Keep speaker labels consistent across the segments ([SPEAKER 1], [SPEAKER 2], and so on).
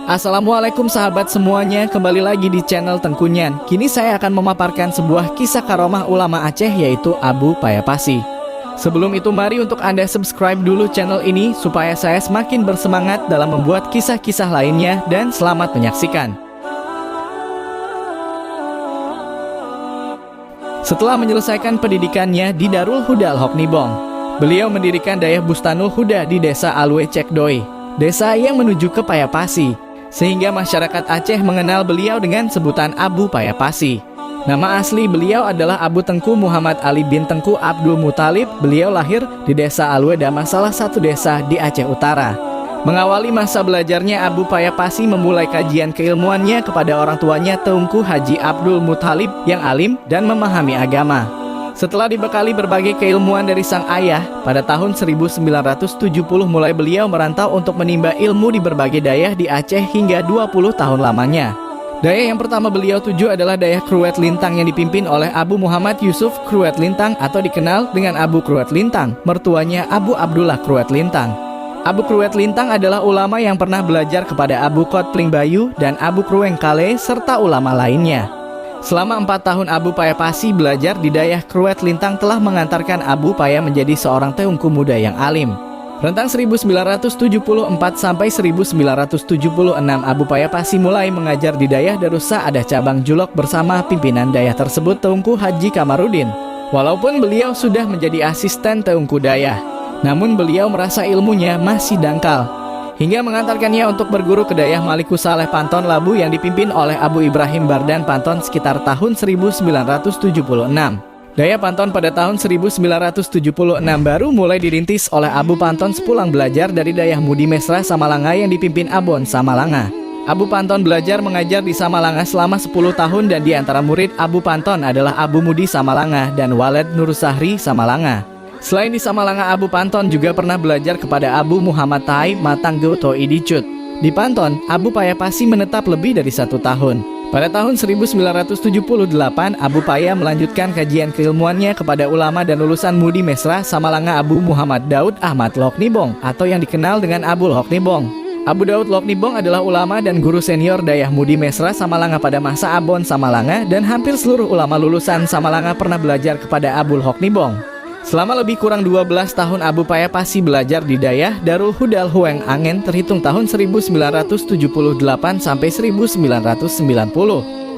[SPEAKER 1] Assalamualaikum sahabat semuanya, kembali lagi di channel Tengku Nyan. Kini saya akan memaparkan sebuah kisah karomah ulama Aceh yaitu Abu Payapasi. Sebelum itu mari untuk Anda subscribe dulu channel ini supaya saya semakin bersemangat dalam membuat kisah-kisah lainnya dan selamat menyaksikan. Setelah menyelesaikan pendidikannya di Darul Huda Al-Hoknibong, beliau mendirikan Dayah Bustanul Huda di desa Alwe Cekdoi, desa yang menuju ke Payapasi, sehingga masyarakat Aceh mengenal beliau dengan sebutan Abu Payapasi. Nama asli beliau adalah Abu Tengku Muhammad Ali bin Tengku Abdul Muthalib. Beliau lahir di desa Alwe Dama, salah satu desa di Aceh Utara. Mengawali masa belajarnya, Abu Payapasi memulai kajian keilmuannya kepada orang tuanya Teungku Haji Abdul Muthalib yang alim dan memahami agama. Setelah dibekali berbagai keilmuan dari sang ayah, pada tahun 1970 mulai beliau merantau untuk menimba ilmu di berbagai dayah di Aceh hingga 20 tahun lamanya. Dayah yang pertama beliau tuju adalah Dayah Kruet Lintang yang dipimpin oleh Abu Muhammad Yusuf Kruet Lintang atau dikenal dengan Abu Kruet Lintang, mertuanya Abu Abdullah Kruet Lintang. Abu Kruet Lintang adalah ulama yang pernah belajar kepada Abu Kot Pling Bayu dan Abu Krueng Kale serta ulama lainnya. Selama 4 tahun Abu Payapasi belajar di Dayah Kruet Lintang telah mengantarkan Abu Paya menjadi seorang teungku muda yang alim. Rentang 1974 sampai 1976 Abu Payapasi mulai mengajar di Dayah Darus Sa'adah cabang Julok bersama pimpinan dayah tersebut Teungku Haji Kamarudin. Walaupun beliau sudah menjadi asisten teungku dayah, namun beliau merasa ilmunya masih dangkal, hingga mengantarkannya untuk berguru ke Dayah Maliku Saleh Panton Labu yang dipimpin oleh Abu Ibrahim Bardan Panton sekitar tahun 1976. Dayah Panton pada tahun 1976 baru mulai dirintis oleh Abu Panton sepulang belajar dari Dayah Mudi Mesra Samalanga yang dipimpin Abon Samalanga. Abu Panton belajar mengajar di Samalanga selama 10 tahun dan di antara murid Abu Panton adalah Abu Mudi Samalanga dan Walid Nur Sahri Samalanga. Selain di Samalanga, Abu Panton juga pernah belajar kepada Abu Muhammad Taib Matanggo Toi Dicut. Di Panton, Abu Payapasi menetap lebih dari 1 tahun. Pada tahun 1978, Abu Paya melanjutkan kajian keilmuannya kepada ulama dan lulusan Mudi Mesra Samalanga Abu Muhammad Daud Ahmad Loknibong atau yang dikenal dengan Abu Loknibong. Abu Daud Loknibong adalah ulama dan guru senior Dayah Mudi Mesra Samalanga pada masa Abon Samalanga, dan hampir seluruh ulama lulusan Samalanga pernah belajar kepada Abu Loknibong. Selama lebih kurang 12 tahun Abu Payapasi belajar di Dayah Darul Hudal Hueng Angen terhitung tahun 1978 sampai 1990.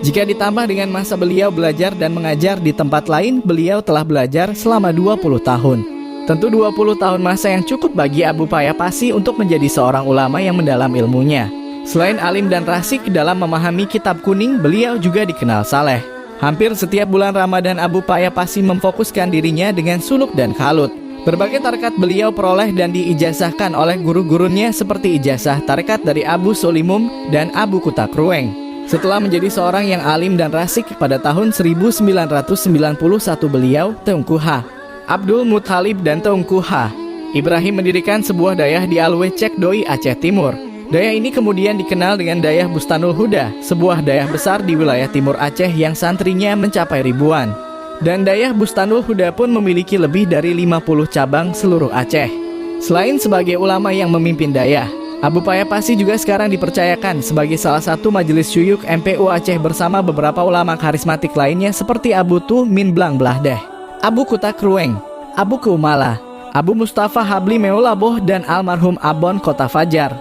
[SPEAKER 1] Jika ditambah dengan masa beliau belajar dan mengajar di tempat lain, beliau telah belajar selama 20 tahun. Tentu 20 tahun masa yang cukup bagi Abu Payapasi untuk menjadi seorang ulama yang mendalam ilmunya. Selain alim dan rasik dalam memahami kitab kuning, beliau juga dikenal saleh. Hampir setiap bulan Ramadan Abu Payapasi memfokuskan dirinya dengan suluk dan khalut. Berbagai tarekat beliau peroleh dan diijazahkan oleh guru-gurunya seperti ijazah tarekat dari Abu Solimum dan Abu Kutakrueng. Setelah menjadi seorang yang alim dan rasik, pada tahun 1991 beliau, Teungku H. Abdul Muthalib dan Teungku H. Ibrahim mendirikan sebuah dayah di Alwe Cekdoi, Aceh Timur. Dayah ini kemudian dikenal dengan Dayah Bustanul Huda, sebuah dayah besar di wilayah timur Aceh yang santrinya mencapai ribuan. Dan Dayah Bustanul Huda pun memiliki lebih dari 50 cabang seluruh Aceh. Selain sebagai ulama yang memimpin dayah, Abu Payapasi juga sekarang dipercayakan sebagai salah satu majelis syuyuk MPU Aceh bersama beberapa ulama karismatik lainnya seperti Abu Tuh Min Blang Blahdeh, Abu Kutakrueng, Abu Keumala, Abu Mustafa Habli Meulaboh, dan almarhum Abon Kota Fajar.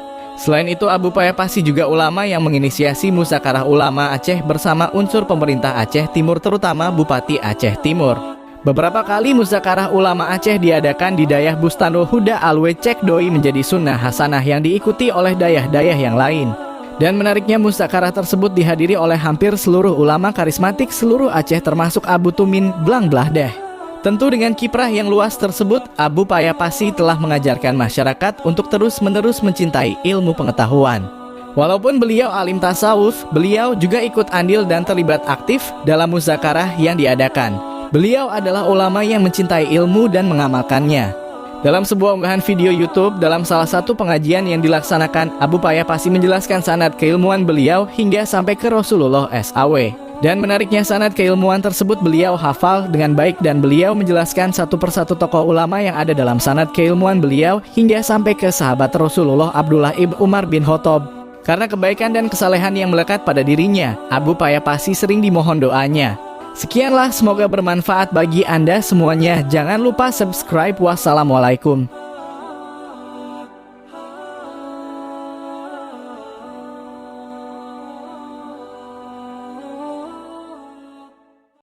[SPEAKER 1] Selain itu, Abu Payapasi juga ulama yang menginisiasi Musakarah Ulama Aceh bersama unsur pemerintah Aceh Timur, terutama Bupati Aceh Timur. Beberapa kali Musakarah Ulama Aceh diadakan di Dayah Bustanul Huda Alwe Cekdoi menjadi sunnah hasanah yang diikuti oleh dayah-dayah yang lain. Dan menariknya, Musakarah tersebut dihadiri oleh hampir seluruh ulama karismatik seluruh Aceh termasuk Abu Tumin Blang Blahdeh. Tentu dengan kiprah yang luas tersebut, Abu Payapasi telah mengajarkan masyarakat untuk terus-menerus mencintai ilmu pengetahuan. Walaupun beliau alim tasawuf, beliau juga ikut andil dan terlibat aktif dalam muzakarah yang diadakan. Beliau adalah ulama yang mencintai ilmu dan mengamalkannya. Dalam sebuah unggahan video YouTube dalam salah satu pengajian yang dilaksanakan, Abu Payapasi menjelaskan sanad keilmuan beliau hingga sampai ke Rasulullah SAW. Dan menariknya, sanad keilmuan tersebut beliau hafal dengan baik dan beliau menjelaskan satu persatu tokoh ulama yang ada dalam sanad keilmuan beliau hingga sampai ke sahabat Rasulullah Abdullah ibn Umar bin Khattab. Karena kebaikan dan kesalehan yang melekat pada dirinya, Abu Payapasi sering dimohon doanya. Sekianlah, semoga bermanfaat bagi Anda semuanya. Jangan lupa subscribe. Wassalamualaikum.